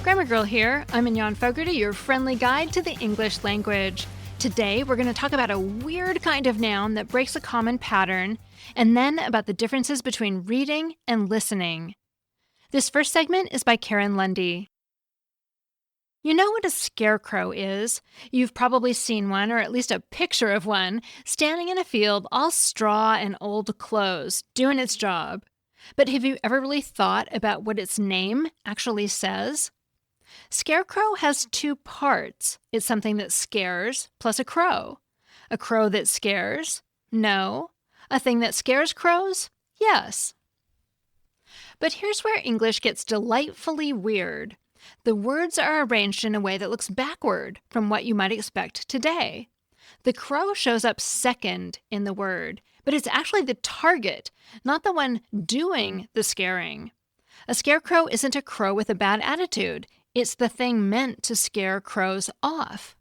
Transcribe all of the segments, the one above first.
Grammar Girl here. I'm Mignon Fogarty, your friendly guide to the English language. Today, we're going to talk about a weird kind of noun that breaks a common pattern, and then about the differences between reading and listening. This first segment is by Karen Lundy. You know what a scarecrow is? You've probably seen one, or at least a picture of one, standing in a field all straw and old clothes, doing its job. But have you ever really thought about what its name actually says? Scarecrow has two parts. It's something that scares plus a crow. A crow that scares? No. A thing that scares crows? Yes. But here's where English gets delightfully weird. The words are arranged in a way that looks backward from what you might expect today. The crow shows up second in the word, but it's actually the target, not the one doing the scaring. A scarecrow isn't a crow with a bad attitude. It's the thing meant to scare crows off.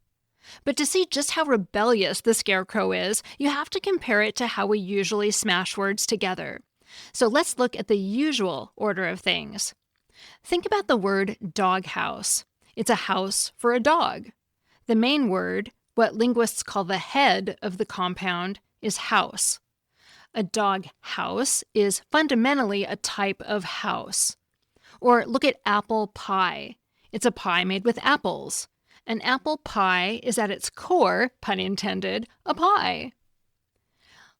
But to see just how rebellious the scarecrow is, you have to compare it to how we usually smash words together. So let's look at the usual order of things. Think about the word doghouse. It's a house for a dog. The main word, what linguists call the head of the compound, is house. A dog house is fundamentally a type of house. Or look at apple pie. It's a pie made with apples. An apple pie is at its core, pun intended, a pie.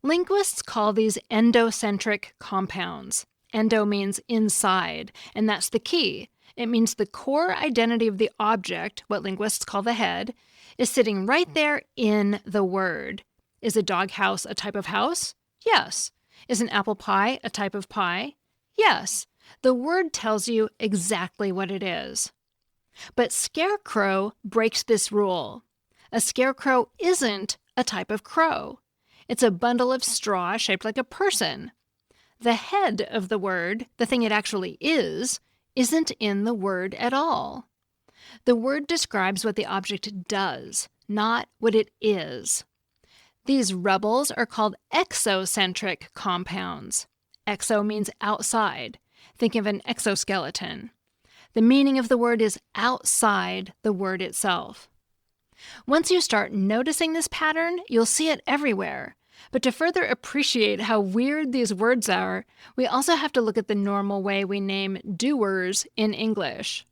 Linguists call these endocentric compounds. Endo means inside, and that's the key. It means the core identity of the object, what linguists call the head, is sitting right there in the word. Is a doghouse a type of house? Yes. Is an apple pie a type of pie? Yes. The word tells you exactly what it is. But scarecrow breaks this rule. A scarecrow isn't a type of crow. It's a bundle of straw shaped like a person. The head of the word, the thing it actually is, isn't in the word at all. The word describes what the object does, not what it is. These rebels are called exocentric compounds. Exo means outside. Think of an exoskeleton. The meaning of the word is outside the word itself. Once you start noticing this pattern, you'll see it everywhere. But to further appreciate how weird these words are, we also have to look at the normal way we name doers in English.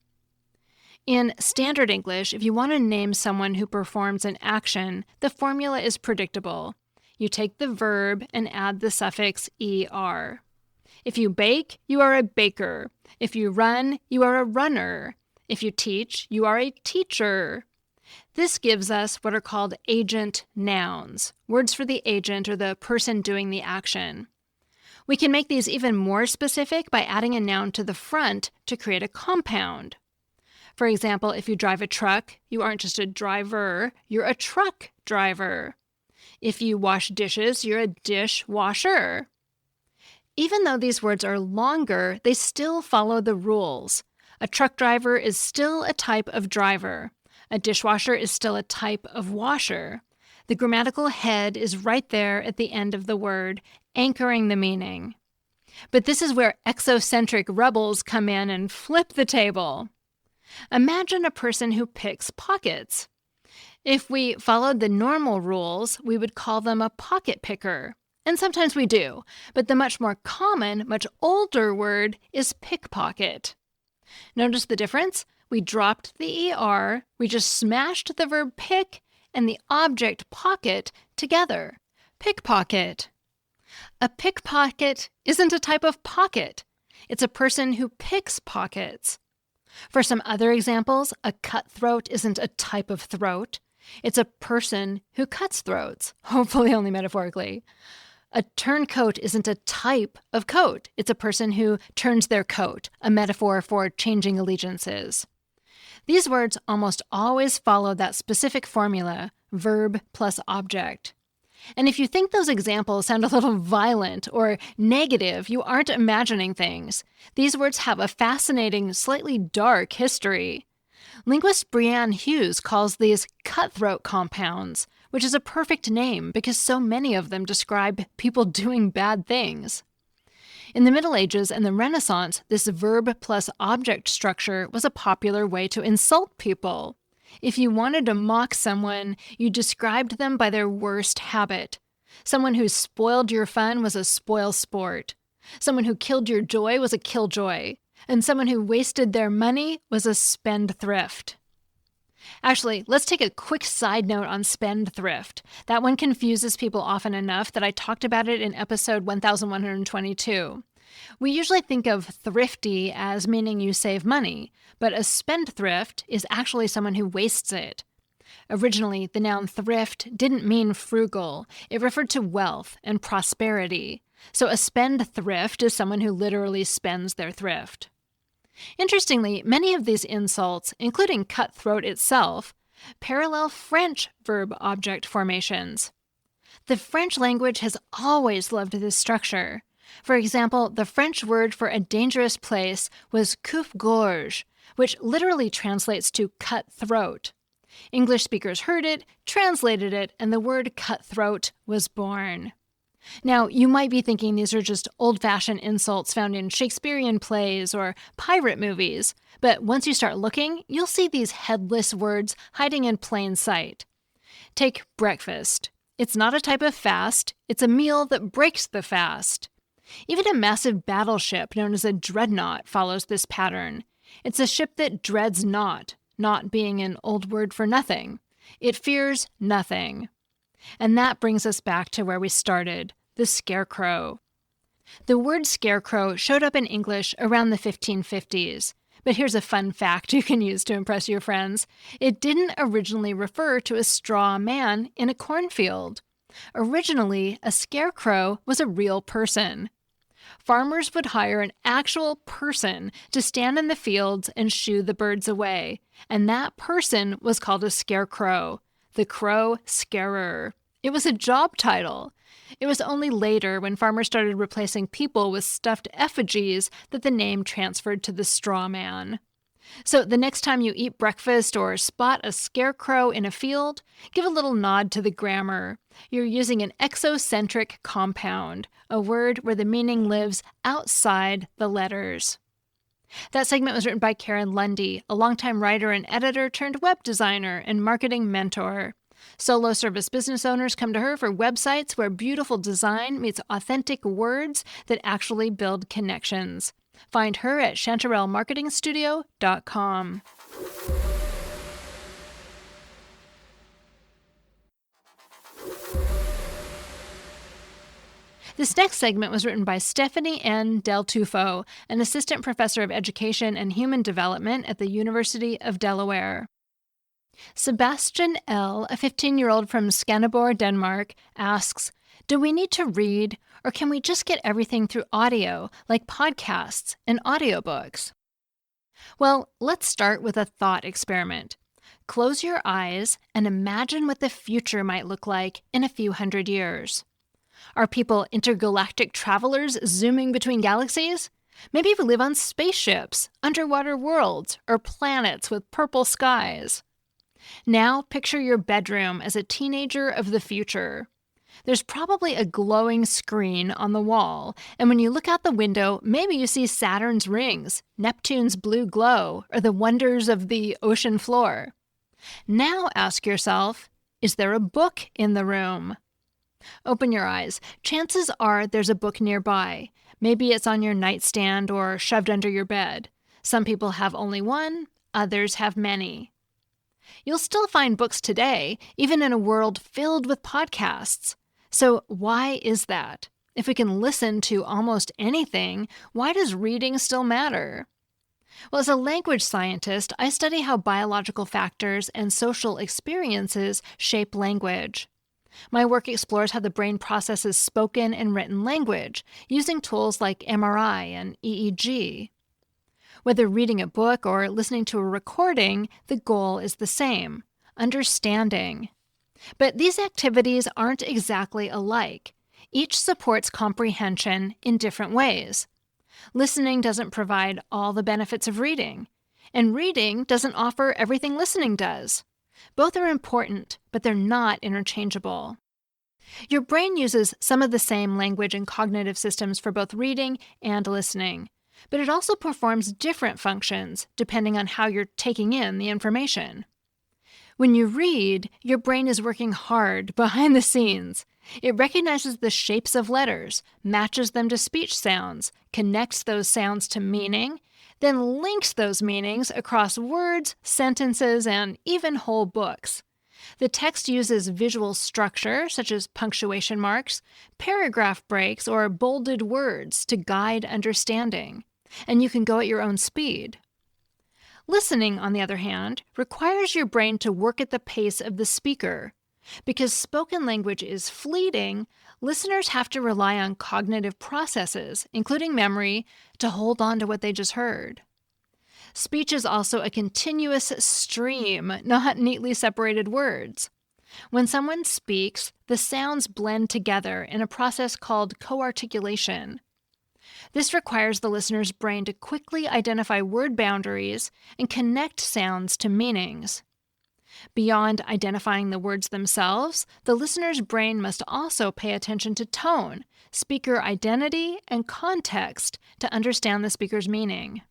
In standard English, if you want to name someone who performs an action, the formula is predictable. You take the verb and add the suffix er. If you bake, you are a baker. If you run, you are a runner. If you teach, you are a teacher. This gives us what are called agent nouns, words for the agent or the person doing the action. We can make these even more specific by adding a noun to the front to create a compound. For example, if you drive a truck, you aren't just a driver, you're a truck driver. If you wash dishes, you're a dishwasher. Even though these words are longer, they still follow the rules. A truck driver is still a type of driver. A dishwasher is still a type of washer. The grammatical head is right there at the end of the word, anchoring the meaning. But this is where exocentric rebels come in and flip the table. Imagine a person who picks pockets. If we followed the normal rules, we would call them a pocket picker. And sometimes we do, but the much more common, much older word is pickpocket. Notice the difference? We dropped the er, we just smashed the verb pick and the object pocket together. Pickpocket. A pickpocket isn't a type of pocket. It's a person who picks pockets. For some other examples, a cutthroat isn't a type of throat. It's a person who cuts throats, hopefully only metaphorically. A turncoat isn't a type of coat. It's a person who turns their coat, a metaphor for changing allegiances. These words almost always follow that specific formula, verb plus object. And if you think those examples sound a little violent or negative, you aren't imagining things. These words have a fascinating, slightly dark history. Linguist Brianne Hughes calls these cutthroat compounds, which is a perfect name because so many of them describe people doing bad things. In the Middle Ages and the Renaissance, this verb plus object structure was a popular way to insult people. If you wanted to mock someone, you described them by their worst habit. Someone who spoiled your fun was a spoil-sport. Someone who killed your joy was a killjoy. And someone who wasted their money was a spendthrift. Actually, let's take a quick side note on spendthrift. That one confuses people often enough that I talked about it in episode 1122. We usually think of thrifty as meaning you save money, but a spendthrift is actually someone who wastes it. Originally, the noun thrift didn't mean frugal. It referred to wealth and prosperity. So a spendthrift is someone who literally spends their thrift. Interestingly, many of these insults, including cutthroat itself, parallel French verb-object formations. The French language has always loved this structure. For example, the French word for a dangerous place was coupe-gorge, which literally translates to cut throat. English speakers heard it, translated it, and the word cutthroat was born. Now, you might be thinking these are just old-fashioned insults found in Shakespearean plays or pirate movies, but once you start looking, you'll see these headless words hiding in plain sight. Take breakfast. It's not a type of fast, it's a meal that breaks the fast. Even a massive battleship known as a dreadnought follows this pattern. It's a ship that dreads not being an old word for nothing. It fears nothing. And that brings us back to where we started, the scarecrow. The word scarecrow showed up in English around the 1550s. But here's a fun fact you can use to impress your friends. It didn't originally refer to a straw man in a cornfield. Originally, a scarecrow was a real person. Farmers would hire an actual person to stand in the fields and shoo the birds away, and that person was called a scarecrow. The crow scarer. It was a job title. It was only later, when farmers started replacing people with stuffed effigies, that the name transferred to the straw man. So the next time you eat breakfast or spot a scarecrow in a field, give a little nod to the grammar. You're using an exocentric compound, a word where the meaning lives outside the letters. That segment was written by Karen Lundy, a longtime writer and editor turned web designer and marketing mentor. Solo service business owners come to her for websites where beautiful design meets authentic words that actually build connections. Find her at chanterellemarketingstudio.com. This next segment was written by Stephanie N. Del Tufo, an assistant professor of education and human development at the University of Delaware. Sebastian L., a 15-year-old from Skanderborg, Denmark, asks, do we need to read, or can we just get everything through audio, like podcasts and audiobooks? Well, let's start with a thought experiment. Close your eyes and imagine what the future might look like in a few hundred years. Are people intergalactic travelers zooming between galaxies? Maybe we live on spaceships, underwater worlds, or planets with purple skies. Now picture your bedroom as a teenager of the future. There's probably a glowing screen on the wall, and when you look out the window, maybe you see Saturn's rings, Neptune's blue glow, or the wonders of the ocean floor. Now ask yourself, is there a book in the room? Open your eyes. Chances are there's a book nearby. Maybe it's on your nightstand or shoved under your bed. Some people have only one, others have many. You'll still find books today, even in a world filled with podcasts. So why is that? If we can listen to almost anything, why does reading still matter? Well, as a language scientist, I study how biological factors and social experiences shape language. My work explores how the brain processes spoken and written language, using tools like MRI and EEG. Whether reading a book or listening to a recording, the goal is the same: understanding. But these activities aren't exactly alike. Each supports comprehension in different ways. Listening doesn't provide all the benefits of reading, and reading doesn't offer everything listening does. Both are important, but they're not interchangeable. Your brain uses some of the same language and cognitive systems for both reading and listening, but it also performs different functions depending on how you're taking in the information. When you read, your brain is working hard behind the scenes. It recognizes the shapes of letters, matches them to speech sounds, connects those sounds to meaning, then links those meanings across words, sentences, and even whole books. The text uses visual structure, such as punctuation marks, paragraph breaks, or bolded words to guide understanding, and you can go at your own speed. Listening, on the other hand, requires your brain to work at the pace of the speaker. Because spoken language is fleeting, listeners have to rely on cognitive processes, including memory, to hold on to what they just heard. Speech is also a continuous stream, not neatly separated words. When someone speaks, the sounds blend together in a process called co-articulation. This requires the listener's brain to quickly identify word boundaries and connect sounds to meanings. Beyond identifying the words themselves, the listener's brain must also pay attention to tone, speaker identity, and context to understand the speaker's meaning.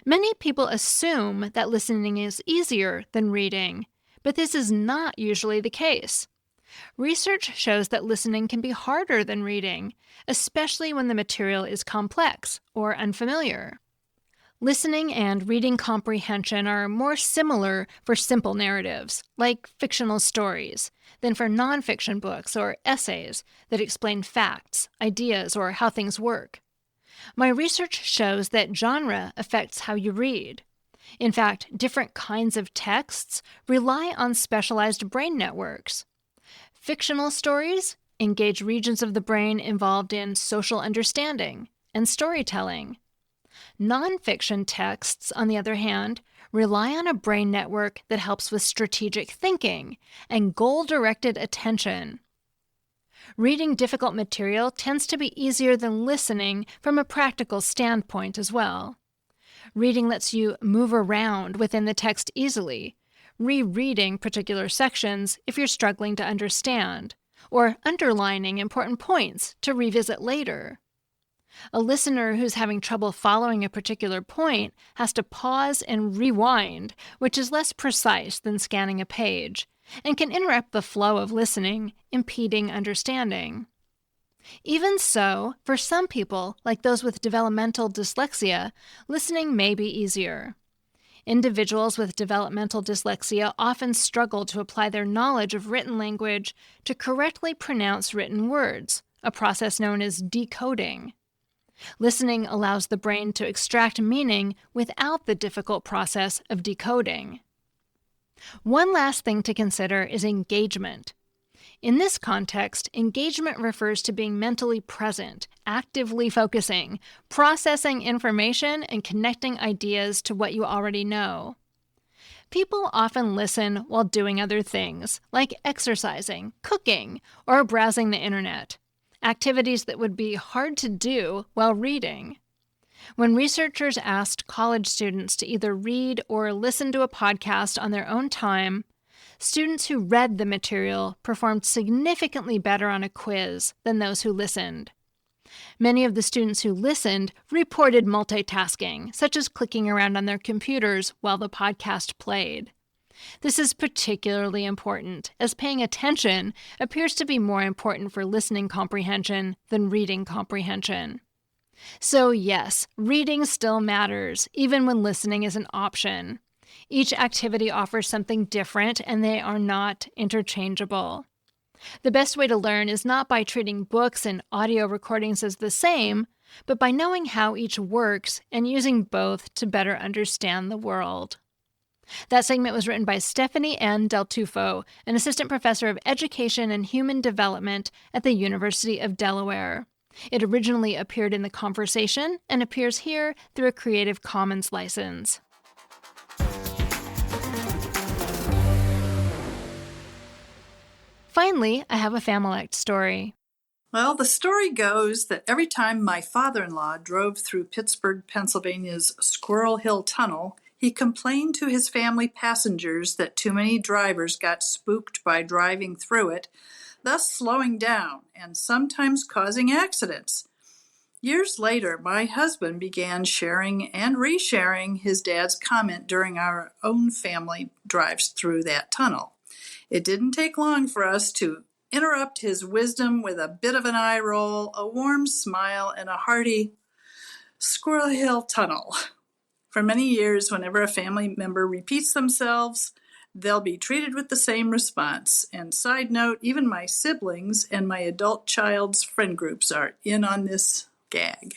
Many people assume that listening is easier than reading, but this is not usually the case. Research shows that listening can be harder than reading, especially when the material is complex or unfamiliar. Listening and reading comprehension are more similar for simple narratives, like fictional stories, than for nonfiction books or essays that explain facts, ideas, or how things work. My research shows that genre affects how you read. In fact, different kinds of texts rely on specialized brain networks. Fictional stories engage regions of the brain involved in social understanding and storytelling. Nonfiction texts, on the other hand, rely on a brain network that helps with strategic thinking and goal-directed attention. Reading difficult material tends to be easier than listening from a practical standpoint as well. Reading lets you move around within the text easily, rereading particular sections if you're struggling to understand, or underlining important points to revisit later. A listener who's having trouble following a particular point has to pause and rewind, which is less precise than scanning a page, and can interrupt the flow of listening, impeding understanding. Even so, for some people, like those with developmental dyslexia, listening may be easier. Individuals with developmental dyslexia often struggle to apply their knowledge of written language to correctly pronounce written words, a process known as decoding. Listening allows the brain to extract meaning without the difficult process of decoding. One last thing to consider is engagement. In this context, engagement refers to being mentally present, actively focusing, processing information, and connecting ideas to what you already know. People often listen while doing other things, like exercising, cooking, or browsing the internet, activities that would be hard to do while reading. When researchers asked college students to either read or listen to a podcast on their own time, students who read the material performed significantly better on a quiz than those who listened. Many of the students who listened reported multitasking, such as clicking around on their computers while the podcast played. This is particularly important, as paying attention appears to be more important for listening comprehension than reading comprehension. So yes, reading still matters, even when listening is an option. Each activity offers something different, and they are not interchangeable. The best way to learn is not by treating books and audio recordings as the same, but by knowing how each works and using both to better understand the world. That segment was written by Stephanie N. Del Tufo, an assistant professor of education and human development at the University of Delaware. It originally appeared in The Conversation and appears here through a Creative Commons license. Finally, I have a Familect story. Well, the story goes that every time my father-in-law drove through Pittsburgh, Pennsylvania's Squirrel Hill Tunnel, he complained to his family passengers that too many drivers got spooked by driving through it, thus slowing down and sometimes causing accidents. Years later, my husband began sharing and resharing his dad's comment during our own family drives through that tunnel. It didn't take long for us to interrupt his wisdom with a bit of an eye roll, a warm smile, and a hearty Squirrel Hill Tunnel. For many years, whenever a family member repeats themselves, they'll be treated with the same response. And side note, even my siblings and my adult child's friend groups are in on this gag.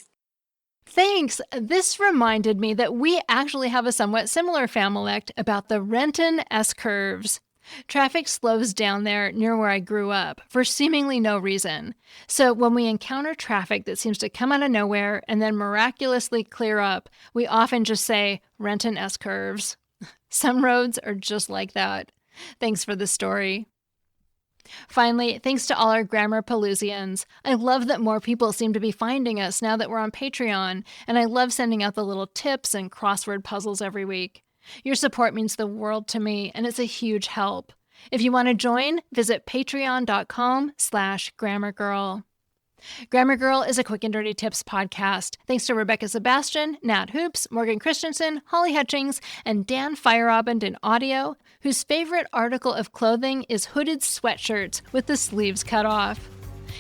Thanks. This reminded me that we actually have a somewhat similar Familect about the Renton S-curves. Traffic slows down there near where I grew up for seemingly no reason. So when we encounter traffic that seems to come out of nowhere and then miraculously clear up, we often just say Renton S-curves. Some roads are just like that. Thanks for the story. Finally, thanks to all our Grammar Pelusians. I love that more people seem to be finding us now that we're on Patreon, and I love sending out the little tips and crossword puzzles every week. Your support means the world to me, and it's a huge help. If you want to join, visit patreon.com/grammargirl. Grammar Girl is a quick and dirty tips podcast. Thanks to Rebekah Sebastian, Nat Hoops, Morgan Christianson, Holly Hutchings, and Dan Feierabend in audio, whose favorite article of clothing is hooded sweatshirts with the sleeves cut off.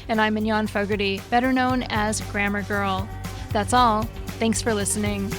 And I'm Mignon Fogarty, better known as Grammar Girl. That's all. Thanks for listening.